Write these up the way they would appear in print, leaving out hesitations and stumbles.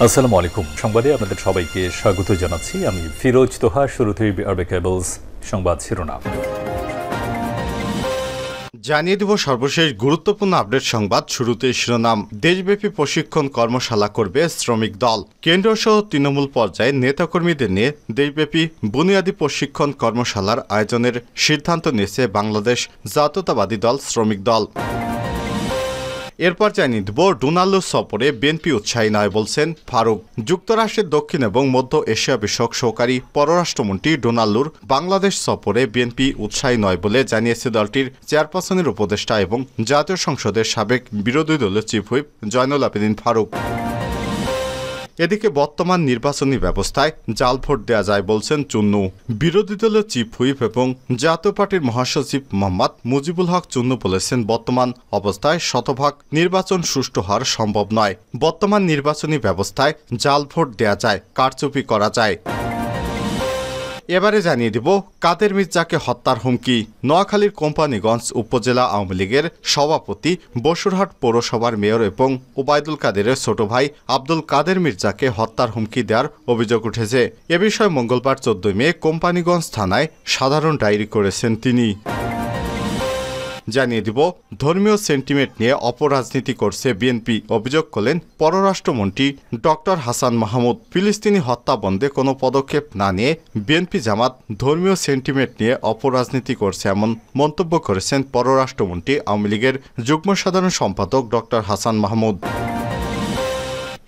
আসসালামু আলাইকুম। সংবাদে আপনাদের সবাইকে স্বাগত জানাচ্ছি। আমি ফিরোজ তোহা। শুরুতেই আরবে কেবলস সংবাদ শিরোনাম জানিয়ে দেব সর্বশেষ গুরুত্বপূর্ণ আপডেট সংবাদ। শুরুতেই শিরোনাম। দেশব্যাপী প্রশিক্ষণ কর্মশালা করবে শ্রমিক দল। কেন্দ্র সহ তৃণমূল পর্যায়ে নেতাকর্মীদের নিয়ে দেশব্যাপী বুনিয়াদী প্রশিক্ষণ কর্মশালার আয়োজনের সিদ্ধান্ত নিয়েছে বাংলাদেশ জাতীয়তাবাদী দল শ্রমিক দল। এরপর জানিয়ে দেব ডোনাল্ড সফরে বিএনপি উৎসাহী নয় বলছেন ফারুক। যুক্তরাষ্ট্রের দক্ষিণ এবং মধ্য এশিয়া বিষয়ক সহকারী পররাষ্ট্রমন্ত্রী ডোনাল্ডুর বাংলাদেশ সফরে বিএনপি উৎসাহী নয় বলে জানিয়েছে দলটির চেয়ারপারসনের উপদেষ্টা এবং জাতীয় সংসদের সাবেক বিরোধী দলীয় চিফ হুইপ জয়নুল আবেদিন ফারুক। এদিকে বর্তমান নির্বাচনী ব্যবস্থায় জাল ভোট দেওয়া যায় বলছেন চুন্নু। বিরোধী দলের চিফ হুইপ এবং জাতীয় পার্টির মহাসচিব মোহাম্মদ মুজিবুল হক চুন্নু বলেছেন, বর্তমান অবস্থায় শতভাগ নির্বাচন সুষ্ঠু হওয়ার সম্ভব নয়। বর্তমান নির্বাচনী ব্যবস্থায় জাল ভোট দেওয়া যায়, কারচুপি করা যায়। এবারে জানিয়ে দিব কাদের মির্জাকে হত্যার হুমকি। নোয়াখালীর কোম্পানীগঞ্জ উপজেলা আওয়ামী লীগের সভাপতি, বসুরহাট পৌরসভার মেয়র এবং ওবায়দুল কাদেরের ছোট ভাই আব্দুল কাদের মির্জাকে হত্যার হুমকি দেওয়ার অভিযোগ উঠেছে। এ বিষয়ে মঙ্গলবার 14 মে কোম্পানীগঞ্জ থানায় সাধারণ ডায়েরি করেছেন তিনি। জানিয়ে দিব ধর্মীয় সেন্টিমেন্ট নিয়ে অপরাজনীতি করছে বিএনপি, অভিযোগ করলেন পররাষ্ট্রমন্ত্রী ডক্টর হাসান মাহমুদ। ফিলিস্তিনি হত্যা বন্ধে কোনো পদক্ষেপ না নিয়ে বিএনপি জামাত ধর্মীয় সেন্টিমেন্ট নিয়ে অপরাজনীতি করছে এমন মন্তব্য করেছেন পররাষ্ট্রমন্ত্রী আওয়ামী লীগের যুগ্ম সাধারণ সম্পাদক ডক্টর হাসান মাহমুদ।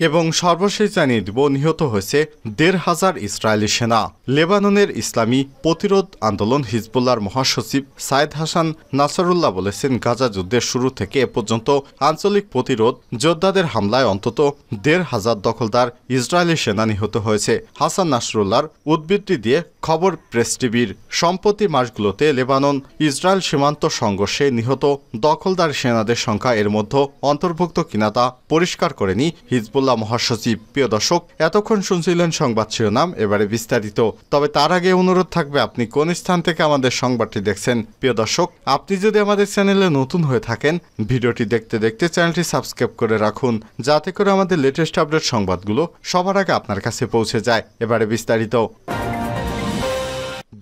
এবং সর্বশেষ জানিয়ে দিব নিহত হয়েছে ১৫০০ ইসরায়েলি সেনা। লেবাননের ইসলামী প্রতিরোধ আন্দোলন হিজবুল্লাহর মহাসচিব সাইদ হাসান নাসরুল্লাহ বলেছেন, গাজা যুদ্ধের শুরু থেকে এ পর্যন্ত আঞ্চলিক প্রতিরোধ যোদ্ধাদের হামলায় অন্তত ১৫০০ দখলদার ইসরায়েলি সেনা নিহত হয়েছে। হাসান নাসরুল্লাহর উদ্ধৃতি দিয়ে খবর প্রেস টিভির। সম্প্রতি মাসগুলোতে লেবানন ইসরায়েল সীমান্ত সংঘর্ষে নিহত দখলদার সেনাদের সংখ্যা এর মধ্যে অন্তর্ভুক্ত কিনা তা পরিষ্কার করেনি হিজবুল্লাহ মহাসচিব। প্রিয় দর্শক, এতক্ষণ শুনছিলেন সংবাদ শিরোনাম, এবারে বিস্তারিত। তবে তার আগে অনুরোধ থাকবে, আপনি কোন স্থান থেকে আমাদের সংবাদটি দেখছেন। প্রিয় দর্শক, আপনি যদি আমাদের চ্যানেলে নতুন হয়ে থাকেন, ভিডিওটি দেখতে দেখতে চ্যানেলটি সাবস্ক্রাইব করে রাখুন, যাতে করে আমাদের লেটেস্ট আপডেট সংবাদগুলো সবার আগে আপনার কাছে পৌঁছে যায়। এবারে বিস্তারিত।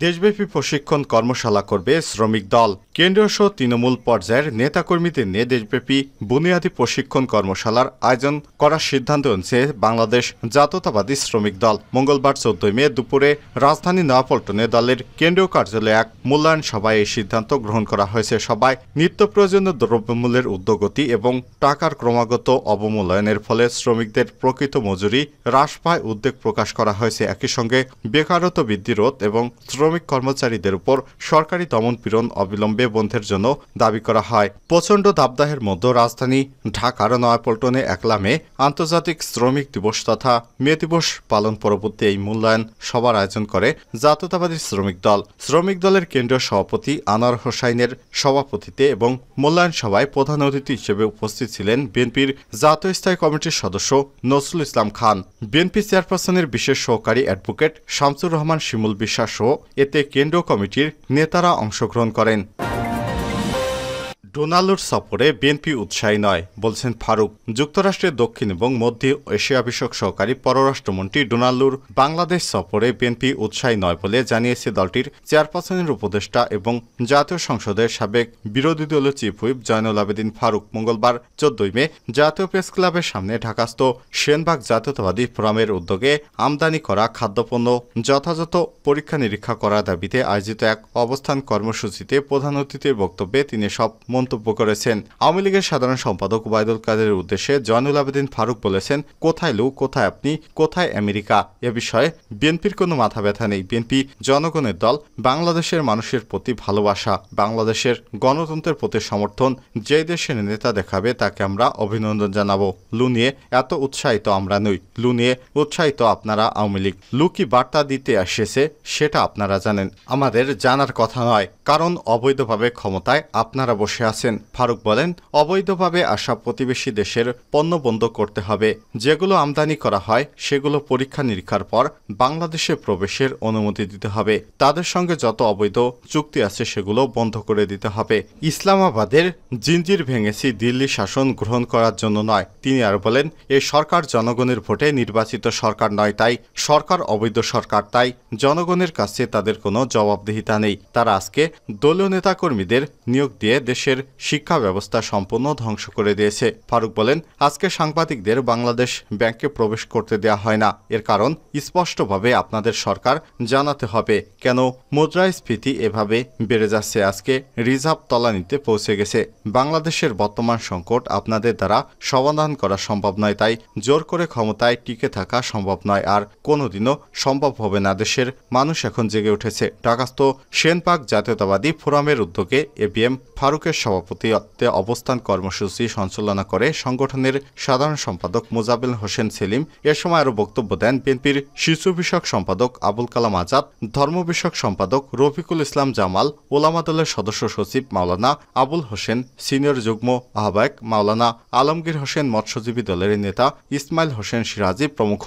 দেশব্যাপী প্রশিক্ষণ কর্মশালা করবে শ্রমিক দল। কেন্দ্রীয় সহ তৃণমূল পর্যায়ের নেতাকর্মীদের নিয়ে দেশব্যাপী বুনিয়াদী প্রশিক্ষণ কর্মশালার আয়োজন করার সিদ্ধান্ত নিয়েছে বাংলাদেশ জাতীয়তাবাদী শ্রমিক দল। মঙ্গলবার 14 মে দুপুরে রাজধানী নয়াপল্টনে দলের কেন্দ্রীয় কার্যালয়ে এক মূল্যায়ন সভায় এই সিদ্ধান্ত গ্রহণ করা হয়েছে। সভায় নিত্য প্রয়োজনীয় দ্রব্যমূল্যের ঊর্ধ্বগতি এবং টাকার ক্রমাগত অবমূল্যায়নের ফলে শ্রমিকদের প্রকৃত মজুরি হ্রাস পায় উদ্বেগ প্রকাশ করা হয়েছে। একই সঙ্গে বেকারত্ব বৃদ্ধি রোধ এবং শ্রমিক কর্মচারীদের উপর সরকারি দমনপীড়ন অবিলম্বে বন্ধের জন্য দাবি করা হয়। প্রচণ্ড দাবদাহের মধ্যে রাজধানী ঢাকার নয়াপল্টনে 1 মে আন্তর্জাতিক শ্রমিক দিবস তথা মে দিবস পালন পরবর্তী এই মূল্যায়ন সভার আয়োজন করে জাতীয়তাবাদী শ্রমিক দল। শ্রমিক দলের কেন্দ্রীয় সভাপতি আনোয়ার হোসাইনের সভাপতিত্বে এবং মূল্যায়ন সভায় প্রধান অতিথি হিসেবে উপস্থিত ছিলেন বিএনপির জাতীয় স্থায়ী কমিটির সদস্য নজরুল ইসলাম খান, বিএনপি চেয়ারপারসনের বিশেষ সহকারী অ্যাডভোকেট শামসুর রহমান শিমুল বিশ্বাস সহ এতে কেন্দ্রীয় কমিটির নেতারা অংশগ্রহণ করেন। ডোনাল্ডুর সফরে বিএনপি উৎসাহী নয় বলছেন ফারুক। যুক্তরাষ্ট্রের দক্ষিণ এবং মধ্য এশিয়া বিষয়ক সহকারী পররাষ্ট্রমন্ত্রী ডোনাল্ডুর বাংলাদেশ সফরে বিএনপি উৎসাহী নয় বলে জানিয়েছে দলটির চেয়ারপারসনের উপদেষ্টা এবং জাতীয় সংসদের সাবেক বিরোধী দলীয় চিফ হুইপ জয়নুল আবেদিন ফারুক। মঙ্গলবার 14 মে জাতীয় প্রেস ক্লাবের সামনে ঢাকাস্থ সেনবাগ জাতীয়তাবাদী ফোরামের উদ্যোগে আমদানি করা খাদ্যপণ্য যথাযথ পরীক্ষা নিরীক্ষা করার দাবিতে আয়োজিত এক অবস্থান কর্মসূচিতে প্রধান অতিথির বক্তব্যে তিনি সব মন্তব্য করেছেন। আওয়ামী লীগের সাধারণ সম্পাদক ওবায়দুল কাদেরের উদ্দেশ্যে জয়নুল আবেদিন ফারুক বলেছেন, কোথায় লু, কোথায় আপনি, কোথায় আমেরিকা। এ বিষয়ে বিএনপির কোনো মাথা ব্যথা নেই। বিএনপি জনগণের দল, বাংলাদেশের মানুষের প্রতি ভালোবাসা, বাংলাদেশের গণতন্ত্রের প্রতি সমর্থন। যে দেশের নেতা দেখাবে তাকে আমরা অভিনন্দন জানাবো। লু নিয়ে এত উৎসাহিত আমরা নই, লু নিয়ে উৎসাহিত আপনারা আওয়ামী লীগ। লু কি বার্তা দিতে এসেছে সেটা আপনারা জানেন, আমাদের জানার কথা নয়, কারণ অবৈধভাবে ক্ষমতায় আপনারা বসে বসে আছেন। ফারুক বলেন, অবৈধভাবে আসা প্রতিবেশী দেশের পণ্য বন্ধ করতে হবে। যেগুলো আমদানি করা হয় সেগুলো পরীক্ষা নিরীক্ষার পর বাংলাদেশে প্রবেশের অনুমতি দিতে হবে। তাদের সঙ্গে যত অবৈধ চুক্তি আছে সেগুলো বন্ধ করে দিতে হবে। ইসলামাবাদের জিঞ্জির ভেঙেছি দিল্লি শাসন গ্রহণ করার জন্য নয়। তিনি আর বলেন, এই সরকার জনগণের ভোটে নির্বাচিত সরকার নয়, তাই সরকার অবৈধ সরকার, তাই জনগণের কাছে তাদের কোনো জবাবদিহিতা নেই। তারা আজকে দলীয় নেতাকর্মীদের নিয়োগ দিয়ে দেশের শিক্ষা ব্যবস্থা সম্পূর্ণ ধ্বংস করে দিয়েছে। ফারুক বলেন, আজকে সাংবাদিকদের বাংলাদেশ ব্যাংকে প্রবেশ করতে দেওয়া হয় না। এর কারণ স্পষ্টভাবে আপনাদের সরকার জানাতে হবে কেন মুদ্রাস্ফীতি এভাবে বেড়ে যাচ্ছে। আজকে রিজার্ভ তলানিতে পৌঁছে গেছে। বাংলাদেশের বর্তমান সংকট আপনাদের দ্বারা সমাধান করা সম্ভব নয়, তাই জোর করে ক্ষমতায় টিকে থাকা সম্ভব নয়, আর কোনোদিনও সম্ভব হবে না। দেশের মানুষ এখন জেগে উঠেছে। ঢাকাস্থ সেনপাক জাতীয়তাবাদী ফোরামের উদ্যোগে এবিএম ফারুকের সভাপতিত্বে অবস্থান কর্মসূচি সঞ্চালনা করে সংগঠনের সাধারণ সম্পাদক মোজাবেল হোসেন সেলিম। এ সময় আরও বক্তব্য দেন বিএনপির শিশু বিষয়ক সম্পাদক আবুল কালাম আজাদ, ধর্ম বিষয়ক সম্পাদক রফিকুল ইসলাম জামাল, ওলামা দলের সদস্য সচিব মাওলানা আবুল হোসেন, সিনিয়র যুগ্ম আহ্বায়ক মাওলানা আলমগীর হোসেন, মৎস্যজীবী দলের নেতা ইসমাইল হোসেন সিরাজি প্রমুখ।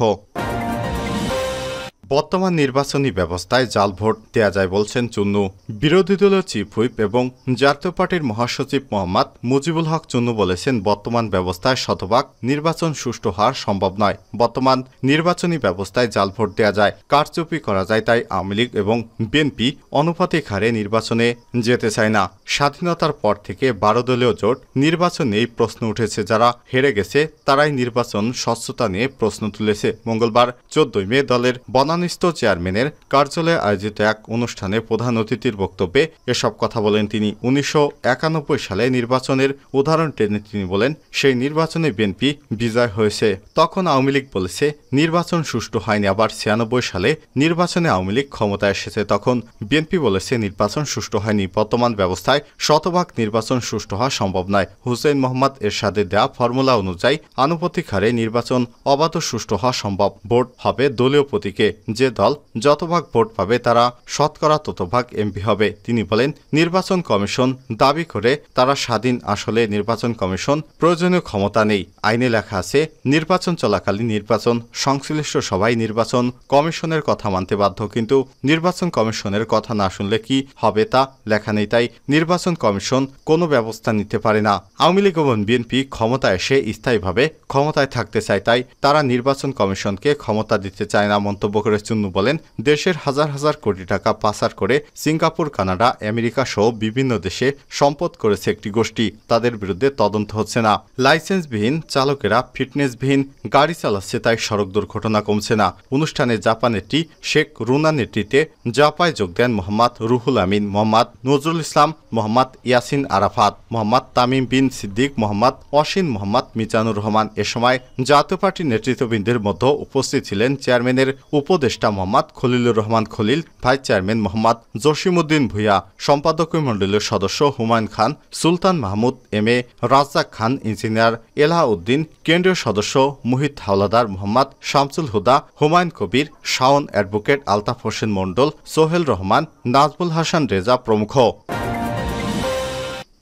বর্তমান নির্বাচনী ব্যবস্থায় জাল ভোট দেয়া যায় বলছেন চুন্নু। বিরোধী দলীয় চিফ হুইপ এবং জাতীয় পার্টির মহাসচিব মোহাম্মদ মুজিবুল হক চুন্নু বলেছেন, বর্তমান ব্যবস্থায় শতভাগ নির্বাচন সুষ্ঠু হওয়া সম্ভব নয়। বর্তমান নির্বাচনী ব্যবস্থায় জাল ভোট দেয়া যায়, কারচুপি করা যায়, তাই আওয়ামী লীগ এবং বিএনপি অনুপাতিক হারে নির্বাচনে যেতে চায় না। স্বাধীনতার পর থেকে 12 দলীয় জোট নির্বাচন নিয়েই প্রশ্ন উঠেছে। যারা হেরে গেছে তারাই নির্বাচন স্বচ্ছতা নিয়ে প্রশ্ন তুলেছে। মঙ্গলবার 14 মে দলের বনানীস্থ চেয়ারম্যানের কার্যালয়ে আয়োজিত এক অনুষ্ঠানে প্রধান অতিথির বক্তব্যে এসব কথা বলেন তিনি। 1991 সালে নির্বাচনের উদাহরণ টেনে তিনি বলেন, সেই নির্বাচনে বিএনপি বিজয় হয়েছে। তখন আওয়ামী লীগ বলেছে নির্বাচন সুষ্ঠু হয়নি। আবার 96 সালে নির্বাচনে আওয়ামী লীগ ক্ষমতায় এসেছে, তখন বিএনপি বলেছে নির্বাচন সুষ্ঠু হয়নি। বর্তমান ব্যবস্থায় শতভাগ নির্বাচন সুষ্ঠু হওয়া সম্ভব নয়। হুসেইন মোহাম্মদ এরশাদের দেয়া ফর্মুলা অনুযায়ী আনুপাতিক হারে নির্বাচন অবাধ সুষ্ঠু হওয়া সম্ভব। ভোট হবে দলীয় প্রতীকে। যে দল যতভাগ ভোট পাবে তারা শতকরা ততভাগ এমপি হবে। তিনি বলেন, নির্বাচন কমিশন দাবি করে তারা স্বাধীন। আসলে নির্বাচন কমিশন প্রয়োজনীয় ক্ষমতা নেই। আইনে লেখা আছে নির্বাচন চলাকালীন নির্বাচন সংশ্লিষ্ট সবাই নির্বাচন কমিশনের কথা মানতে বাধ্য, কিন্তু নির্বাচন কমিশনের কথা না শুনলে কি হবে তা লেখা নেই, তাই নির্বাচন কমিশন কোনো ব্যবস্থা নিতে পারে না। আওয়ামী লীগ এবং বিএনপি ক্ষমতায় এসে স্থায়ীভাবে ক্ষমতায় থাকতে চায়, তাই তারা নির্বাচন কমিশনকে ক্ষমতা দিতে চায় না। মন্তব্য করে চুন্নু বলেন, দেশের হাজার হাজার কোটি টাকা পাচার করে সিঙ্গাপুর, কানাডা, আমেরিকা সহ বিভিন্ন দেশে সম্পদ করেছে একটি গোষ্ঠী। তাদের বিরুদ্ধে তদন্ত হচ্ছে না। লাইসেন্সবিহীন চালকেরা ফিটনেসবিহীন গাড়ি চালাচ্ছে, তাই সড়ক দুর্ঘটনা কমছে না। অনুষ্ঠানে জাপানেরটি শেখ রুনা নেতৃত্বে জাপায় যোগ দেন মোহাম্মদ রুহুল আমিন, মোহাম্মদ নজরুল ইসলাম, মোহাম্মদ ইয়াসিন আরাফাত, মোহাম্মদ তামিম বিন সিদ্দিক, মোহাম্মদ অসিন, মোহাম্মদ মিজানুর রহমান। এ সময় জাতীয় পার্টির নেতৃত্ববৃন্দের মধ্যে উপস্থিত ছিলেন চেয়ারম্যানের উপদেষ্টা মোহাম্মদ খলিলুর রহমান খলিল, ভাইস চেয়ারম্যান মোহাম্মদ জসিমউদ্দিন ভূঁইয়া, সম্পাদকীয় মণ্ডলীর সদস্য হুমায়ুন খান, সুলতান Mahmud, M A Razzak Khan, engineer এলাউদ্দিন, কেন্দ্রীয় সদস্য মুহিত হাওলাদার, মোহাম্মদ শামসুল হুদা, হুমায়ুন কবির, শাওন, অ্যাডভোকেট আলতাফ হোসেন মণ্ডল, সোহেল রহমান, নাজবুল হাসান রেজা প্রমুখ।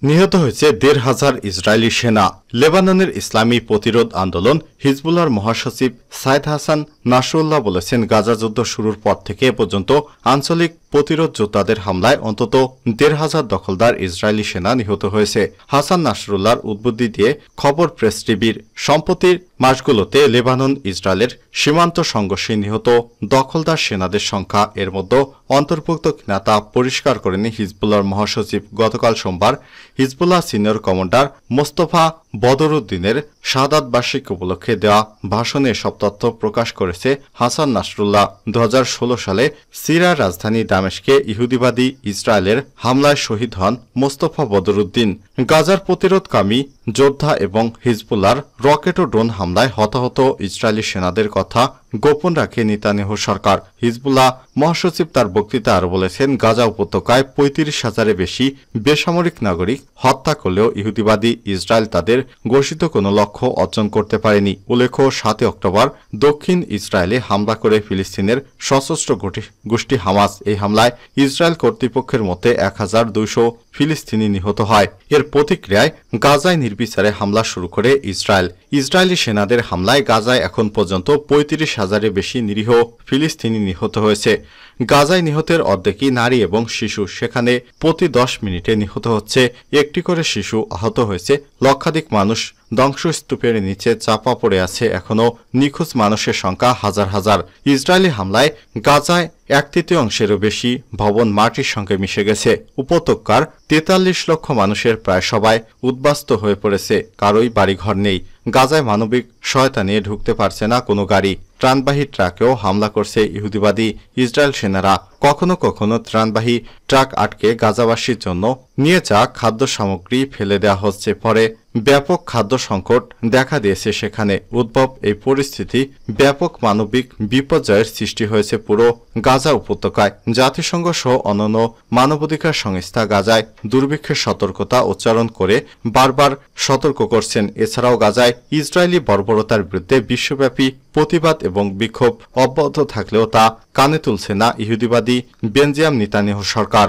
নিহত হয়েছে ১৫০০ ইসরায়েলি সেনা। লেবাননের ইসলামী প্রতিরোধ আন্দোলন হিজবুল্লাহর মহাসচিব সাইদ হাসান নাসরুল্লাহ বলেছেন, গাজা যুদ্ধ শুরুর পর থেকে এ পর্যন্ত আঞ্চলিক প্রতিরোধ যোদ্ধাদের হামলায় অন্তত ১৫০০ দখলদার ইসরায়েলি সেনা নিহত হয়েছে। হাসান নাসরুল্লাহর উদ্বুদ্ধি দিয়ে খবর প্রেস টিভির সম্প্রতির মাসগুলোতে লেবানন ইসরায়েলের সীমান্ত সংঘর্ষে নিহত দখলদার সেনাদের সংখ্যা এর মধ্যে অন্তর্ভুক্ত কিনা তা পরিষ্কার করেনি হিজবুল্লাহর মহাসচিব। গতকাল সোমবার হিজবুল্লাহ সিনিয়র কমান্ডার মোস্তফা বদরুদ্দিনের শাহাদাত বার্ষিকী উপলক্ষে দেওয়া ভাষণে এসব তথ্য প্রকাশ করেছে হাসান নাসরুল্লাহ। ২০১৬ সালে সিরিয়ার রাজধানী দামেস্কে ইহুদিবাদী ইসরায়েলের হামলায় শহীদ হন মোস্তফা বদরুদ্দিন। গাজার প্রতিরোধকামী যোদ্ধা এবং হিজবুল্লাহর রকেট ও ড্রোন হামলায় হতাহত ইসরায়েলি সেনাদের কথা গোপন রাখে নেতানিয়াহু সরকার। হিজবুল্লাহ মহাসচিব তার বক্তৃতায় আরও বলেছেন, গাজা উপত্যকায় ৩৫,০০০-এর বেশি বেসামরিক নাগরিক হত্যা করলেও ইহুদিবাদী ইসরায়েল তাদের ঘোষিত কোনো লক্ষ্য অর্জন করতে পারেনি। উল্লেখ্য, ৭ অক্টোবর দক্ষিণ ইসরায়েলে হামলা করে ফিলিস্তিনের সশস্ত্র গোষ্ঠী হামাস। এই হামলায় ইসরায়েল কর্তৃপক্ষের মতে ফিলিস্তিনি নিহত হয়। এর প্রতিক্রিয়ায় গাজায় নির্বিচারে হামলা শুরু করে ইসরায়েল। ইসরায়েলি সেনাদের হামলায় গাজায় এখন পর্যন্ত ৩৫,০০০-এর বেশি নিরীহ ফিলিস্তিনি নিহত হয়েছে। গাজায় নিহতের অর্ধেকই নারী এবং শিশু। সেখানে প্রতি ১০ মিনিটে নিহত হচ্ছে একটি করে শিশু, আহত হয়েছে লক্ষাধিক মানুষ। ধ্বংসস্তূপের নিচে চাপা পড়ে আছে এখনও নিখোঁজ মানুষের সংখ্যা হাজার হাজার। ইসরায়েলি হামলায় গাজায় ১/৩ বেশি ভবন মাটির সঙ্গে মিশে গেছে। উপত্যকার ৪৩ লক্ষ মানুষের প্রায় সবাই উদ্বাস্তু হয়ে পড়েছে, কারোই বাড়িঘর নেই। গাজায় মানবিক সহায়তা নিয়ে ঢুকতে পারছে না কোনো গাড়ি। ত্রাণবাহী ট্রাকেও হামলা করছে ইহুদিবাদী ইসরায়েল সেনারা। কখনো কখনো ত্রাণবাহী ট্রাক আটকে গাজাবাসীর জন্য নিয়ে যাওয়া খাদ্য সামগ্রী ফেলে দেওয়া হচ্ছে। পরে ব্যাপক খাদ্য সংকট দেখা দিয়েছে সেখানে। উদ্ভব এই পরিস্থিতি ব্যাপক মানবিক বিপর্যয়ের সৃষ্টি হয়েছে পুরো গাজা উপত্যকায়। জাতিসংঘ সহ অন্যান্য মানবাধিকার সংস্থা গাজায় দুর্ভিক্ষের সতর্কতা উচ্চারণ করে বারবার সতর্ক করছেন। এছাড়াও গাজায় ইসরায়েলি বর্বরতার বিরুদ্ধে বিশ্বব্যাপী প্রতিবাদ এবং বিক্ষোভ অব্যাহত থাকলেও তা কানে তুলছে না ইহুদিবাদী বেনজামিন নেতানিয়াহু সরকার।